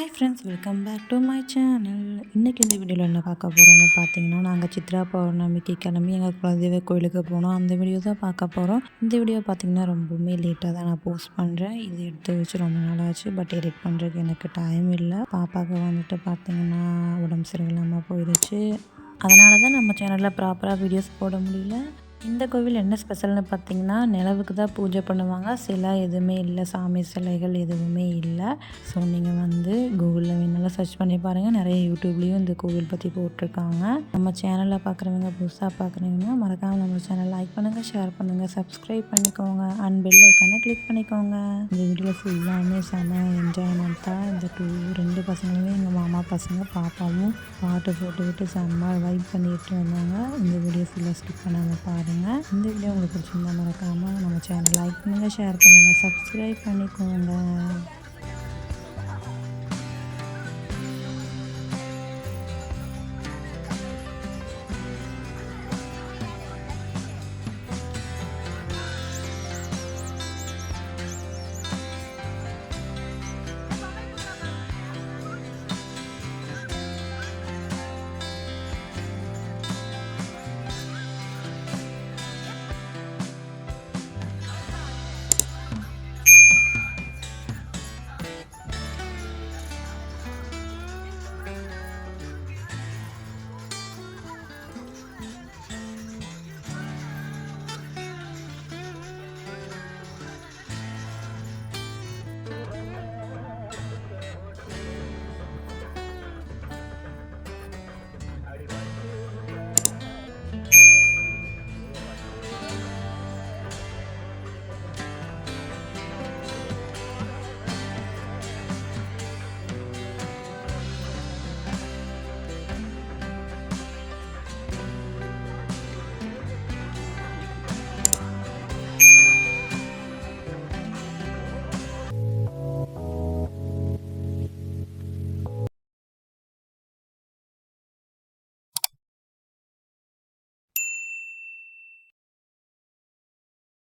Hi friends, welcome back to my channel. இன்றைக்கி இந்த வீடியோவில் என்ன பார்க்க போகிறோன்னு பார்த்தீங்கன்னா, நாங்கள் சித்ரா பௌர்ணமிக்கு கிளம்பி எங்கள் குலதெய்வ கோயிலுக்கு போனோம். அந்த வீடியோ தான் பார்க்க போகிறோம். இந்த வீடியோ பார்த்திங்கன்னா ரொம்பவுமே லேட்டாக தான் நான் போஸ்ட் பண்ணுறேன். இது எடுத்து வச்சு ரொம்ப நாள் ஆச்சு. பட் எடிட் பண்ணுறதுக்கு எனக்கு டைம் இல்லை. பாப்பாவுக்கு வந்துட்டு பார்த்திங்கன்னா உடம்பு சரியில்லாமல் போயிடுச்சு. அதனால தான் நம்ம சேனலில் ப்ராப்பராக வீடியோஸ் போட முடியல. இந்த கோவில் என்ன ஸ்பெஷல்னு பார்த்தீங்கன்னா, நிலவுக்கு தான் பூஜை பண்ணுவாங்க. சிலை எதுவுமே இல்லை, சாமி சிலைகள் எதுவுமே இல்லை. ஸோ நீங்கள் வந்து கூகுளில் வேணாலும் சர்ச் பண்ணி பாருங்கள். நிறைய யூடியூப்லேயும் இந்த கோவில் பற்றி போட்டிருக்காங்க. நம்ம சேனலில் பார்க்குறவங்க புதுசாக பார்க்குறீங்கன்னா மறக்காமல் நம்ம சேனல் லைக் பண்ணுங்கள், ஷேர் பண்ணுங்கள், சப்ஸ்கிரைப் பண்ணிக்கோங்க அண்ட் பெல் ஐக்கானை கிளிக் பண்ணிக்கோங்க. இந்த வீடியோவில் ஃபுல்லாமே செம என்ஜாய்மெண்ட் தான். இந்த ரெண்டு பசங்களுமே எங்கள் மாமா பசங்க, பாப்பாவும் பாட்டு போட்டுக்கிட்டு செம்ம வைப் பண்ணிட்டு வந்தாங்க. இந்த வீடியோ ஃபுல்லாக ஸ்கிப் பண்ணாமல் பாருங்கள். இந்த வீடியோ உங்களுக்கு பிடிச்சிருந்தா மறக்காமல் நம்ம சேனல் லைக் பண்ணுங்கள், ஷேர் பண்ணுங்கள், சப்ஸ்கிரைப் பண்ணிக்கோங்க.